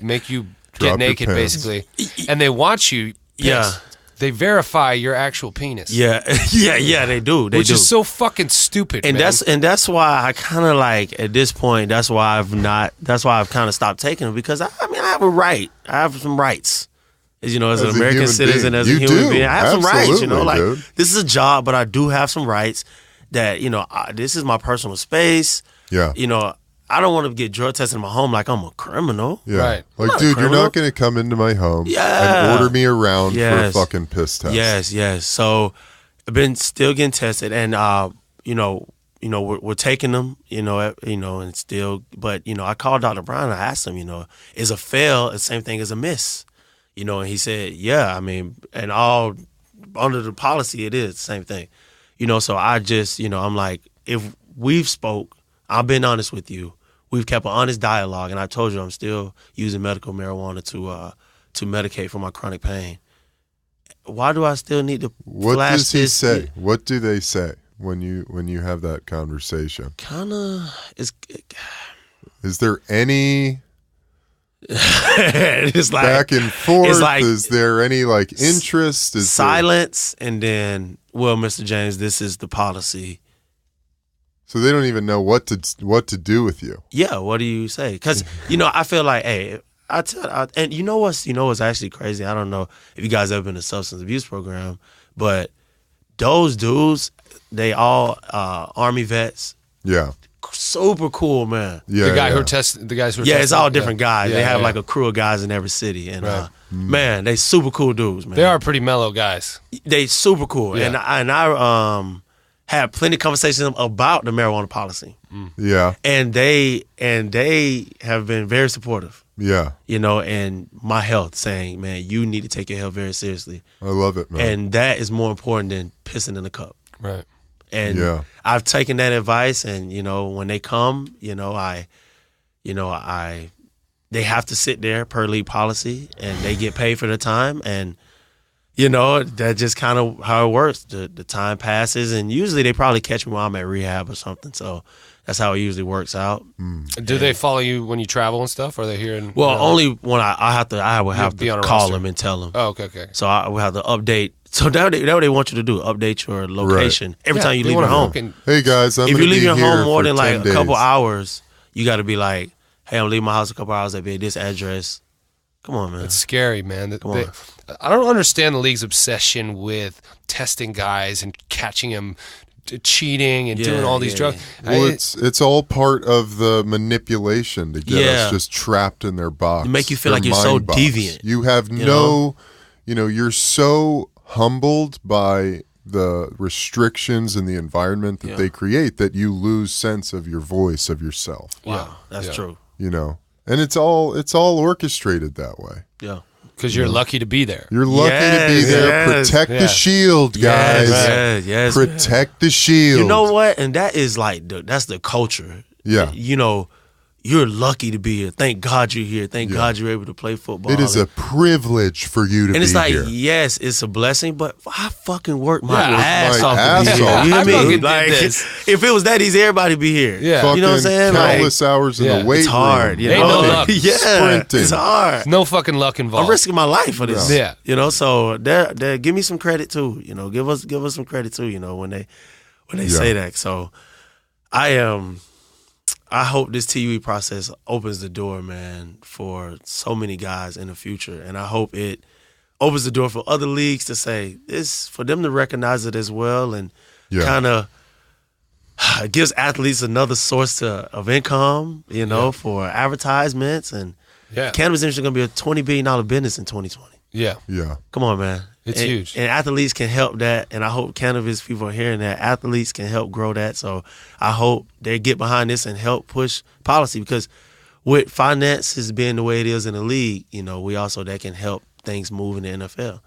make you Drop get naked, your pants. basically, and they watch you piss. Yeah. They verify your actual penis. Yeah, they do. Which is so fucking stupid, and man. that's why I kind of like at this point. That's why I've kind of stopped taking it, because I have a right. I have some rights. As an As a American human citizen, being. as a You human do. being, I have some rights. Absolutely, dude. This is a job, but I do have some rights. That this is my personal space. Yeah. I don't want to get drug tested in my home like I'm a criminal. Yeah. Right. Like, not a dude, you're criminal. not going to come into my home Yeah. and order me around for a Yes. fucking piss test. Yes. So I've been still getting tested, and we're taking them, and still. But I called Dr. Brown and I asked him, is a fail the same thing as a miss? And he said, yeah. I mean, and all under the policy, it is the same thing. So I just, I'm like, if we've spoke, I've been honest with you. We've kept an honest dialogue, and I told you I'm still using medical marijuana to medicate for my chronic pain. Why do I still need to What flash does he this? say? What do they say when you have that conversation? Kind of, Is there any it's like back and forth? it's like Is there any interest? Is silence, and then, well, Mr. James, this is the policy. So they don't even know what to do with you. Yeah, what do you say? Because I feel like, hey, and what's actually crazy? I don't know if you guys ever been to a substance abuse program, but those dudes, they all Army vets. Yeah. Super cool, man. Yeah. the guys who are Yeah, testing. it's all different guys. Yeah, they have yeah. like a crew of guys in every city, and Right. man, they super cool dudes, man. They are pretty mellow guys. They super cool, Yeah. and I had plenty of conversations about the marijuana policy, Yeah. and they have been very supportive. Yeah. And my health, saying, man, you need to take your health very seriously, I love it, man. and that is more important than pissing in a cup. Right. And Yeah. I've taken that advice, and when they come, they have to sit there per league policy, and they get paid for the time, and that's just kind of how it works. The time passes, and usually they probably catch me while I'm at rehab or something. So that's how it usually works out. Do they follow you when you travel and stuff? Or are they here? Well, only when I would have be on to a call roster. them and tell them. Oh, okay. So I would have to update. So that what they want you to do, update your location every time you they leave wanna your home. fucking- Hey guys, I'm If gonna you leave be your here home more for than 10 like a couple days. hours, you got to be like, hey, I'm leaving my house a couple hours. I'll be at this address. Come on, man. It's scary, man. Come on. I don't understand the league's obsession with testing guys and catching them cheating and doing all these drugs. Well, it's all part of the manipulation to get us just trapped in their box. To make you feel their like you're so mind box. deviant, You have you're so humbled by the restrictions and the environment that they create that you lose sense of your voice, of yourself. Wow, that's true. And it's all orchestrated that way. Yeah. Because you're lucky to be there. You're lucky to be there. Yes, Protect the shield, guys. Yes, Protect the shield. You know what? And that is like that's the culture. Yeah. You're lucky to be here. Thank God you're here. Thank God you're able to play football. It is a privilege for you to be and it's like, here. yes, it's a blessing, but I fucking worked my Yeah, ass my off ass to be here. off. You know I what I fucking mean? did Like, this. if it was that easy, everybody be here. Yeah. Fucking You know what I'm saying? countless hours in the weight it's hard. room. You Ain't know? no luck. Yeah, Sprinting. it's hard. No fucking luck involved. I'm risking my life for this. Yeah. So give me some credit too. Give us some credit too. when they say that. So I hope this TUE process opens the door, man, for so many guys in the future. And I hope it opens the door for other leagues to say this, for them to recognize it as well, and kind of gives athletes another source of income, for advertisements. And cannabis industry is going to be a $20 billion business in 2020. Yeah. Come on, man. It's huge. And athletes can help that, and I hope cannabis people are hearing that. Athletes can help grow that, so I hope they get behind this and help push policy, because with finances being the way it is in the league, we also, that can help things move in the NFL.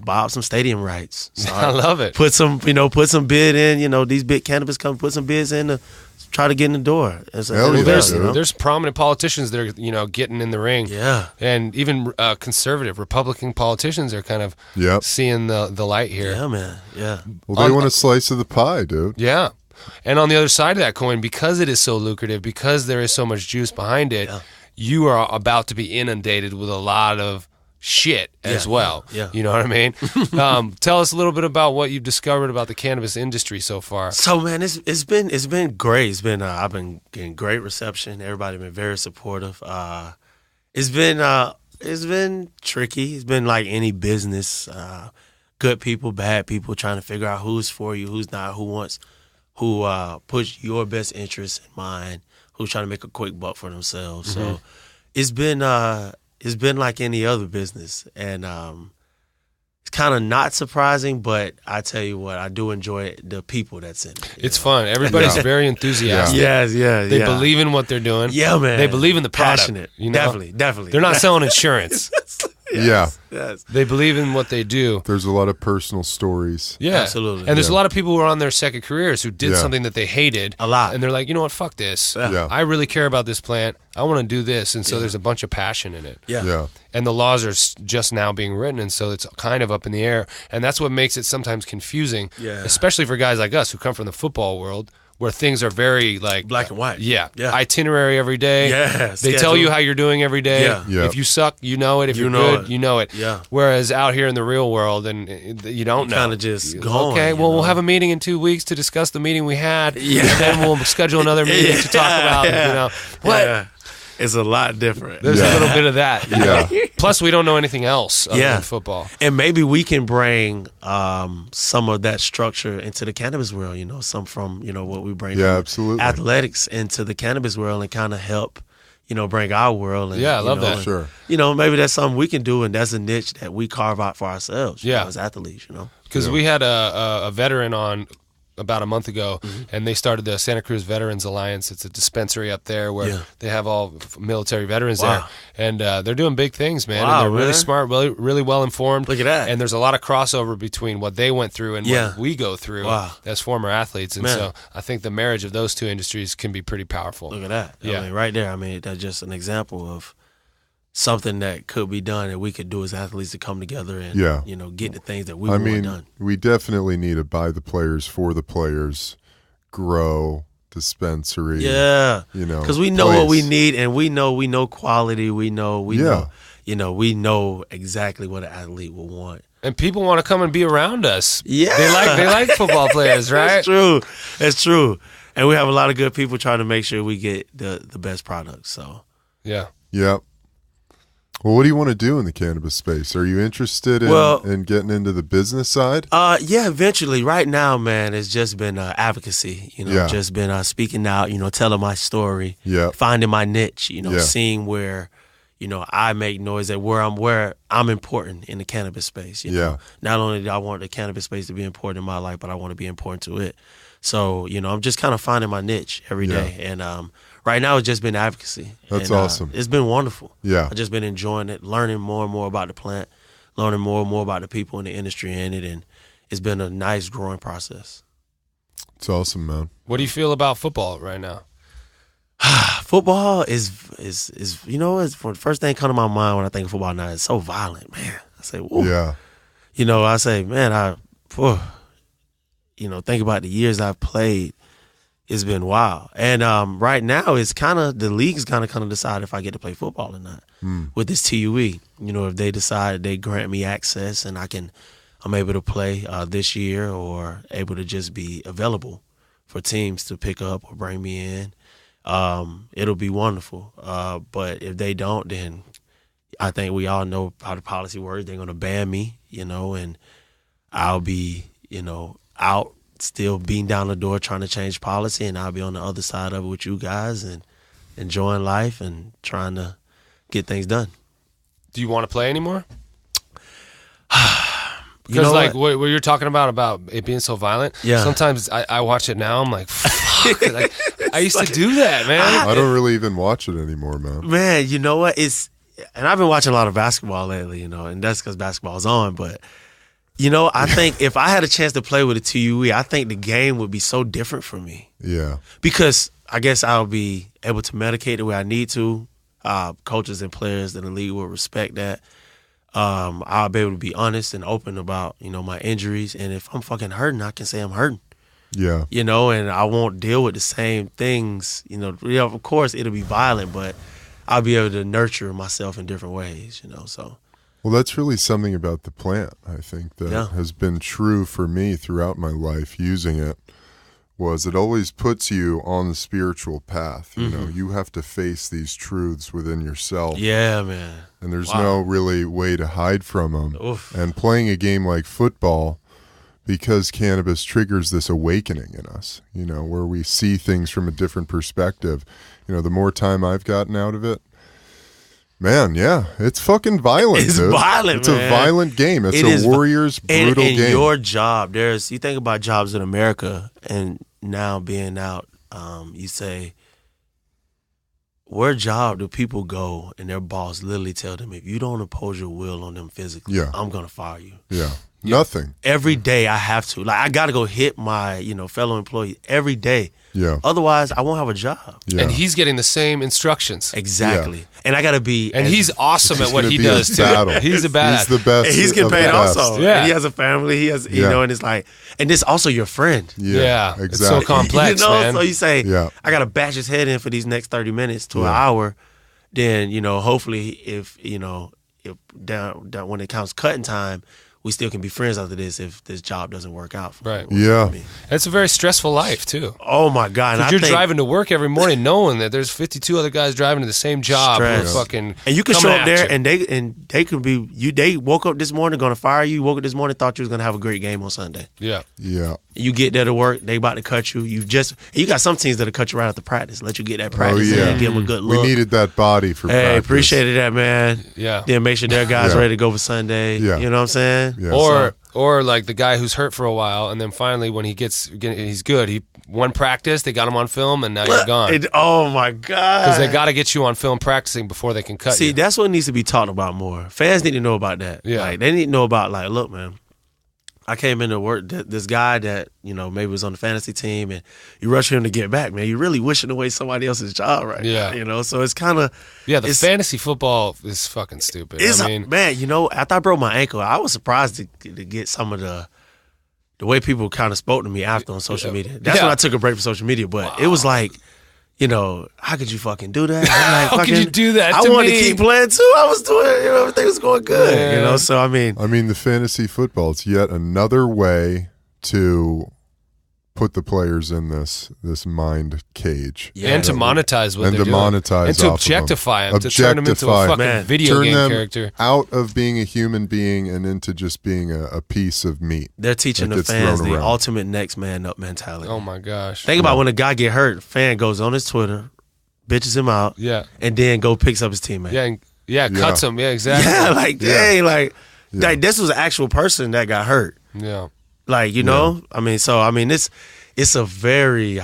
Buy up some stadium rights. I love it. Put some bid in, these big cannabis companies, put some bids in to try to get in the door. There's prominent politicians that are, getting in the ring. Yeah. And even conservative Republican politicians are kind of seeing the light here. Yeah, man. Yeah. Well, they want a slice of the pie, dude. Yeah. And on the other side of that coin, because it is so lucrative, because there is so much juice behind it, you are about to be inundated with a lot of shit as well. Yeah. You know what I mean? Tell us a little bit about what you've discovered about the cannabis industry so far. So, man, it's been great. It's been I've been getting great reception. Everybody been very supportive. It's been tricky. It's been like any business. Good people, bad people, trying to figure out who's for you, who's not, who puts your best interests in mind, who's trying to make a quick buck for themselves. Mm-hmm. So it's been like any other business, and it's kind of not surprising, but I tell you what, I do enjoy the people that's in it. It's fun. Everybody's very enthusiastic. They believe in what they're doing. Yeah, man. They believe in the product. Passionate. Definitely. They're not selling insurance. Yes. They believe in what they do. There's a lot of personal stories. Yeah, absolutely. And there's a lot of people who are on their second careers who did something that they hated a lot, and they're like, you know what, fuck this. Yeah. I really care about this plant. I want to do this, and so there's a bunch of passion in it. Yeah. And the laws are just now being written, and so it's kind of up in the air, and that's what makes it sometimes confusing, especially for guys like us who come from the football world, where things are very like black and white. Yeah. Itinerary every day. Yeah. They tell you how you're doing every day. Yeah. If you suck, you know it. If you're good, you know it. Yeah. Whereas out here in the real world, and you don't know. Kind of just go. Okay, well, we'll have a meeting in 2 weeks to discuss the meeting we had. Yeah. And then we'll schedule another meeting to talk about, what? Yeah. It's a lot different. There's a little bit of that. Yeah. Plus, we don't know anything else other than football. And maybe we can bring some of that structure into the cannabis world, some from, what we bring from absolutely. athletics into the cannabis world, and kind of help, bring our world. And, I love that. And, sure. Maybe that's something we can do, and that's a niche that we carve out for ourselves as athletes, Because we had a veteran on about a month ago, and they started the Santa Cruz Veterans Alliance. It's a dispensary up there where they have all military veterans there, and they're doing big things, man. And they're really smart, really well informed. Look at that. And there's a lot of crossover between what they went through and what we go through as former athletes. And so I think the marriage of those two industries can be pretty powerful. Look at that. Yeah. I mean, right there. I mean, that's just an example of something that could be done that we could do as athletes to come together and get the things that we want done. We definitely need to buy the players for the players, grow dispensary. Yeah, because we know what we need, and we know quality. We know we know exactly what an athlete will want. And people want to come and be around us. Yeah, they like football players, right? That's true. And we have a lot of good people trying to make sure we get the best products. So yeah. Well, what do you want to do in the cannabis space? Are you interested in getting into the business side? Yeah, eventually. Right now, man, it's just been advocacy. Just been speaking out. Telling my story. Yeah. Finding my niche. Seeing where, I make noise at where I'm important in the cannabis space. Not only do I want the cannabis space to be important in my life, but I want to be important to it. So, I'm just kind of finding my niche every day, and right now, it's just been advocacy. That's awesome. It's been wonderful. Yeah. I've just been enjoying it, learning more and more about the plant, learning more and more about the people in the industry in it, and it's been a nice growing process. It's awesome, man. What do you feel about football right now? Football is it's for the first thing come to my mind when I think of football now. It's so violent, man. I say, whoa. Yeah. I say, man, think about the years I've played. It's been wild. And right now, it's kind of, the league's kind of decide if I get to play football or not with this TUE. If they decide they grant me access and I can I'm able to play this year or able to just be available for teams to pick up or bring me in, it'll be wonderful. But if they don't, then I think we all know how the policy works. They're going to ban me, and I'll be, out still beating down the door trying to change policy, and I'll be on the other side of it with you guys and enjoying life and trying to get things done. Do you want to play anymore? Because like what you're talking about it being so violent, sometimes I watch it now, I'm like, fuck. Like, I used to do that, man. I don't really even watch it anymore, man. Man, you know what? And I've been watching a lot of basketball lately, and that's because basketball's on. But, I think if I had a chance to play with a TUE, I think the game would be so different for me. Yeah. Because I guess I'll be able to medicate the way I need to. Coaches and players in the league will respect that. I'll be able to be honest and open about, my injuries. And if I'm fucking hurting, I can say I'm hurting. Yeah. And I won't deal with the same things. Of course, it'll be violent, but I'll be able to nurture myself in different ways, so. Well, that's really something about the plant, I think, that has been true for me throughout my life using it, was it always puts you on the spiritual path. You have to face these truths within yourself. Yeah, man. And there's no really way to hide from them. Oof. And playing a game like football, because cannabis triggers this awakening in us, where we see things from a different perspective. The more time I've gotten out of it, man, it's fucking violent. It's dude. violent, It's man. a violent game. It's a warrior's brutal and game. Your job, you think about jobs in America and now being out, you say, where job do people go and their boss literally tell them, if you don't impose your will on them physically, I'm going to fire you. Yeah. Nothing. Every day I have to. Like, I got to go hit my, fellow employee every day. Yeah. Otherwise, I won't have a job. Yeah. And he's getting the same instructions. Exactly. Yeah. And I got to be. And he's awesome at what he does, too. He's a badass. He's the best. And he's getting paid also. Yeah. And he has a family. He has, and it's like, and this also your friend. Yeah. Exactly. It's so complex, man. So you say, I got to bash his head in for these next 30 minutes to an hour. Then, hopefully if down when it counts cutting time, we still can be friends after this if this job doesn't work out. Right. Yeah. It's a very stressful life, too. Oh, my God. Because you're driving to work every morning knowing that there's 52 other guys driving to the same job. Fucking and you can show up there and they could be, they woke up this morning going to fire you. Woke up this morning, thought you was going to have a great game on Sunday. Yeah. Yeah. You get there to work, they about to cut you. You got some teams that'll cut you right after practice, let you get that practice in, give them a good look. We needed that body for practice. Hey, appreciated that, man. Yeah. Then make sure their guys ready to go for Sunday. Yeah. You know what I'm saying? Yeah. Or like the guy who's hurt for a while, and then finally when he's good. He won practice, they got him on film, and now you're gone. Oh my God! Because they got to get you on film practicing before they can cut you. See, that's what needs to be talked about more. Fans need to know about that. Yeah, like, they need to know about look, man. I came into work. This guy that maybe was on the fantasy team, and you rush him to get back, man. You're really wishing away somebody else's job right now. So it's kind of the fantasy football is fucking stupid. Man, after I broke my ankle, I was surprised to get some of the way people kind of spoke to me after on social media. That's when I took a break from social media. But it was like, how could you fucking do that? I'm like, how could you do that? I wanted to keep playing too. I was doing, everything was going good. Yeah. So I mean, the fantasy football, it's yet another way to put the players in this mind cage. And to monetize what they're doing. And to objectify them. To turn them into a fucking video game character. Out of being a human being and into just being a piece of meat. They're teaching the fans the ultimate next man up mentality. Oh my gosh. Think about when a guy get hurt, fan goes on his Twitter, bitches him out, and then go picks up his teammate. Cuts him. Yeah, exactly. Dang, like this was an actual person that got hurt. Yeah. It's a very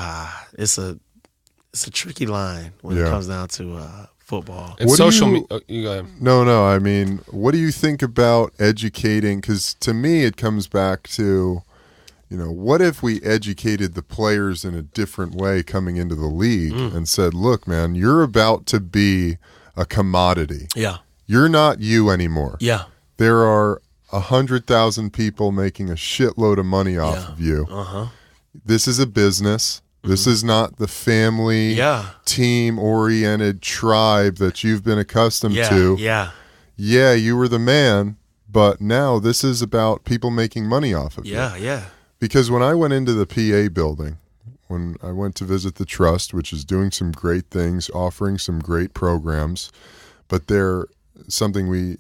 it's a tricky line when it comes down to football. And social media. You go ahead. No. What do you think about educating? Because to me, it comes back to, what if we educated the players in a different way coming into the league and said, look, man, you're about to be a commodity. Yeah. You're not you anymore. Yeah. There are 100,000 people making a shitload of money off of you. This is a business. This is not the family, team-oriented tribe that you've been accustomed to. Yeah, you were the man, but now this is about people making money off of it. Yeah. Because when I went into the PA building, when I went to visit the trust, which is doing some great things, offering some great programs, but they're something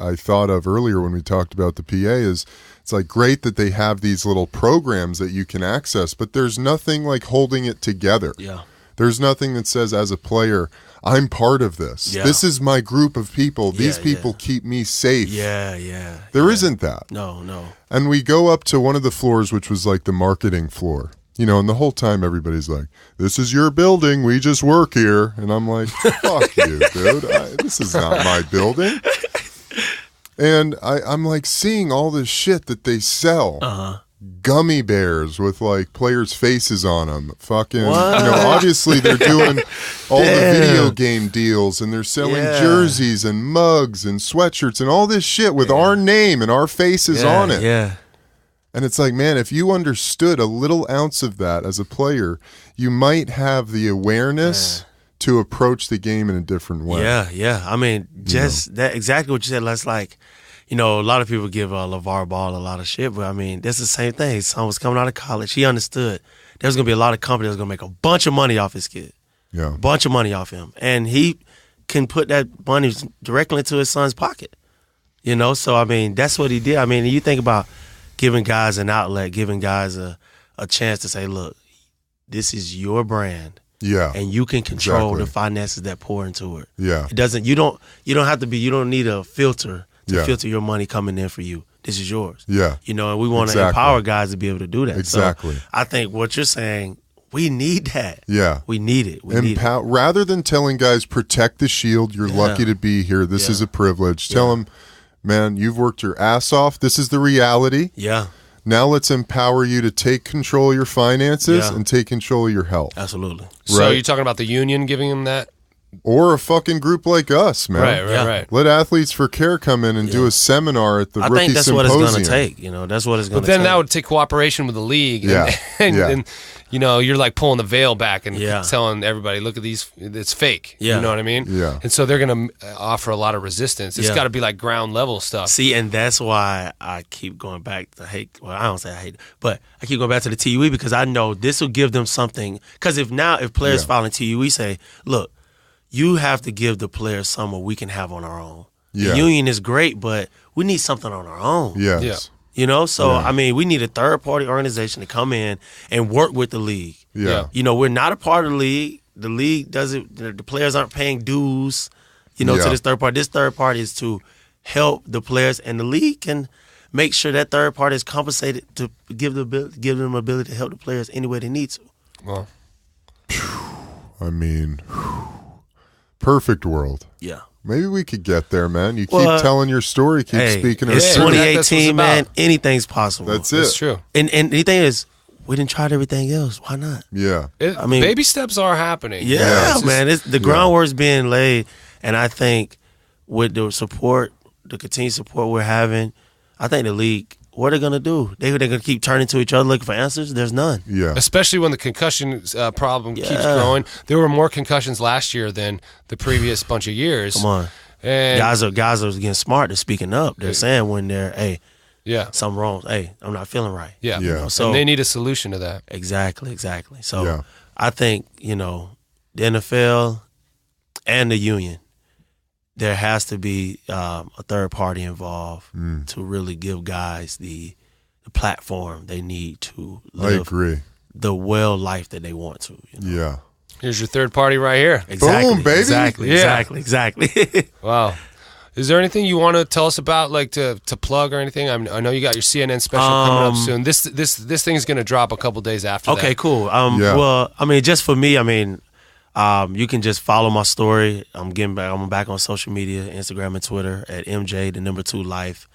I thought of earlier when we talked about the PA is it's like great that they have these little programs that you can access, but there's nothing like holding it together. Yeah. There's nothing that says as a player, I'm part of this. Yeah. This is my group of people. These Yeah, people keep me safe. Yeah. There isn't that. No. And we go up to one of the floors, which was like the marketing floor. You know, and the whole time everybody's like, this is your building. We just work here. And I'm like, fuck you, dude. This is not my building. And I'm like seeing all this shit that they sell. Uh-huh. Gummy bears with like players' faces on them. Fucking, What? you know, obviously they're doing all the Damn. video game deals and they're selling jerseys and mugs and sweatshirts and all this shit with our name and our faces on it. Yeah. And it's like, man, if you understood a little ounce of that as a player, you might have the awareness to approach the game in a different way. Yeah. I mean, just that exactly what you said. That's like, you know, a lot of people give LeVar Ball a lot of shit, but I mean, that's the same thing. His son was coming out of college. He understood there's going to be a lot of companies that was going to make a bunch of money off his kid. Yeah. A bunch of money off him. And he can put that money directly into his son's pocket. You know, so I mean, that's what he did. I mean, you think about giving guys an outlet, giving guys a chance to say, look, this is your brand. Yeah. And you can control Exactly. the finances that pour into it. Yeah. It doesn't you don't have to be you don't need a filter to Yeah. filter your money coming in for you. This is yours. Yeah. You know, and we want to Exactly. empower guys to be able to do that. Exactly. So I think what you're saying, we need that. Yeah. We need it. We need it. Rather than telling guys, protect the shield, you're lucky to be here. This is a privilege. Tell them, man, you've worked your ass off. This is the reality. Yeah. Now let's empower you to take control of your finances Yeah. and take control of your health. Absolutely. So Right. you're talking about the union giving him that? Or a fucking group like us, man. Right. Let Athletes for Care come in and do a seminar at the I Rookie think that's Symposium. what it's going to take. You know, that's what it's going But to take. then that would take cooperation with the league. Yeah. And you know, you're like pulling the veil back and Yeah. telling everybody, look at these, it's fake. Yeah. You know what I mean? Yeah. And so they're going to offer a lot of resistance. It's Yeah. got to be like ground level stuff. See, and that's why I keep going back to hate. Well, I don't say I hate it, but I keep going back to the TUE because I know this will give them something. Because if players file in TUE say, look, you have to give the players something we can have on our own. Yeah. The union is great, but we need something on our own. Yes. Yeah. You know, so I mean, we need a third-party organization to come in and work with the league. Yeah. You know, we're not a part of the league. The league doesn't. The players aren't paying dues. You know, Yeah. to this third party. This third party is to help the players, and the league can make sure that third party is compensated to give them ability to help the players any way they need to. Well, I mean, perfect world. Yeah. Maybe we could get there, man. You keep Well, telling your story, keep speaking our it's truth. That's what it's 2018, man. about. Anything's possible. That's it. it's true. And the thing is, we didn't try everything else. Why not? Yeah. I mean- baby steps are happening. Yeah, It's just- man. The groundwork's being laid, and I think with the support, the continued support we're having, I think the league, what are they gonna do? They're gonna keep turning to each other looking for answers. There's none. Yeah. Especially when the concussion problem keeps growing. There were more concussions last year than the previous bunch of years. Come on, And guys are getting smart. They're speaking up. They're saying when they're, hey, yeah, something wrong. Hey, I'm not feeling right. yeah, Yeah. So and they need a solution to that. exactly. So Yeah. I think the NFL and the union, there has to be a third party involved to really give guys the platform they need to I live agree. the well life that they want to. Yeah. Here's your third party right here. Exactly, Boom, baby. Exactly, Yeah. exactly. Wow. Is there anything you want to tell us about, like to plug or anything? I know you got your CNN special coming up soon. This thing is going to drop a couple days after that. Okay, cool. Yeah. Well, I mean, just for me, you can just follow my story. I'm back on social media, Instagram and Twitter at MJ2Life,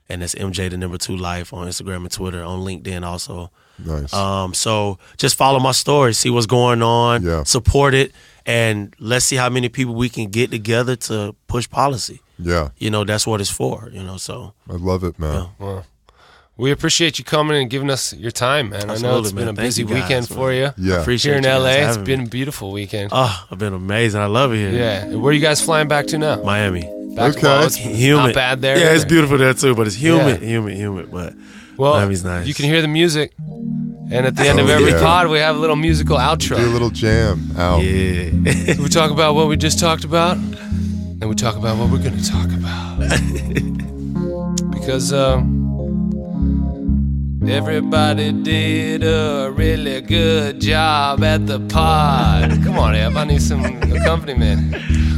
and that's MJ2Life on Instagram and Twitter, on LinkedIn also. Nice. So just follow my story, see what's going on, Yeah. support it, and let's see how many people we can get together to push policy. yeah. That's what it's for. So I love it, man. Well, we appreciate you coming and giving us your time, man. I know Absolutely, it's been man. a busy Thank you guys, weekend man. for you. Yeah. appreciate Here in you guys LA, it's having me. been a beautiful weekend. It's been amazing. I love it here. Yeah. Where are you guys flying back to now? Miami. Basketball is humid. not bad there. Yeah, either. it's beautiful there too, but it's humid, Yeah. humid. But Well, Miami's nice. you can hear the music. And at the end of every yeah. pod, we have a little musical outro. Do a little jam out. Yeah. We talk about what we just talked about, and we talk about what we're going to talk about. Because everybody did a really good job at the pod. Come on, Eb, I need some accompaniment.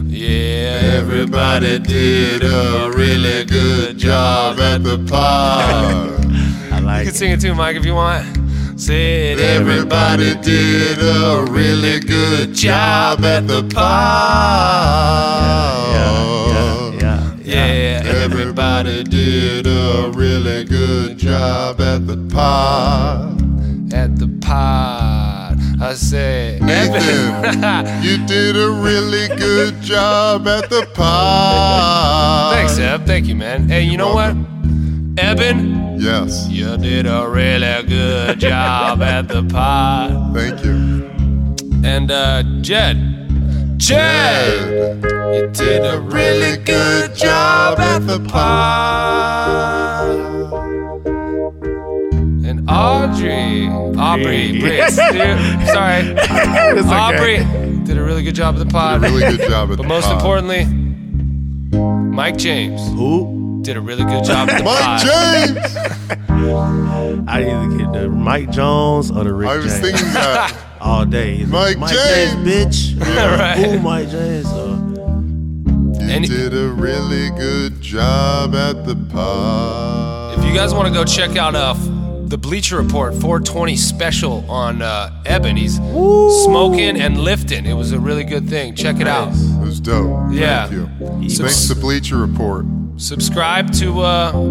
Yeah, everybody did a really good job at the pod. I like You can it. sing it too, Mike, if you want. Said everybody did a really good job at the pod. Yeah. Everybody did a really good job at the pod. at the pod. I said, Nathan, you did a really good job at the pod. Thanks, Eb. Thank you, man. Hey, you know what? Eben, Yes, you did a really good job at the pod. thank you. And Jed, you did a really good job at the pod. And Aubrey Briggs, sorry, It's okay. Aubrey did a really good job at the pod. Really good job at But the most pod. importantly, Mike James Who? did a really good job at the Mike pod. James. I either get the Mike Jones or the Rick I was James thinking that. all day. Either Mike James. bitch. Right. Who Mike James? You Any- did a really good job at the pod. If you guys want to go check out the Bleacher Report 420 special on Eben, he's smoking and lifting. It was a really good thing. Check it out. It was dope. Yeah. Thank you. Thanks to Bleacher Report. Subscribe to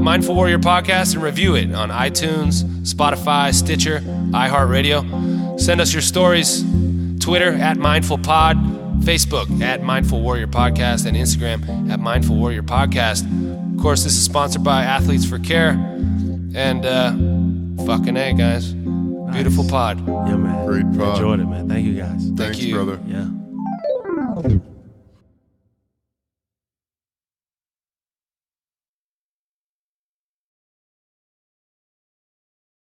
Mindful Warrior Podcast and review it on iTunes, Spotify, Stitcher, iHeartRadio. Send us your stories. Twitter @MindfulPod, Facebook @Mindful Warrior Podcast, and Instagram @Mindful Warrior Podcast. Of course, this is sponsored by Athletes for Care. And fucking A, guys. Beautiful pod. Yeah, man. Great pod. Enjoyed it, man. Thank you guys. Thanks, you. brother. Yeah.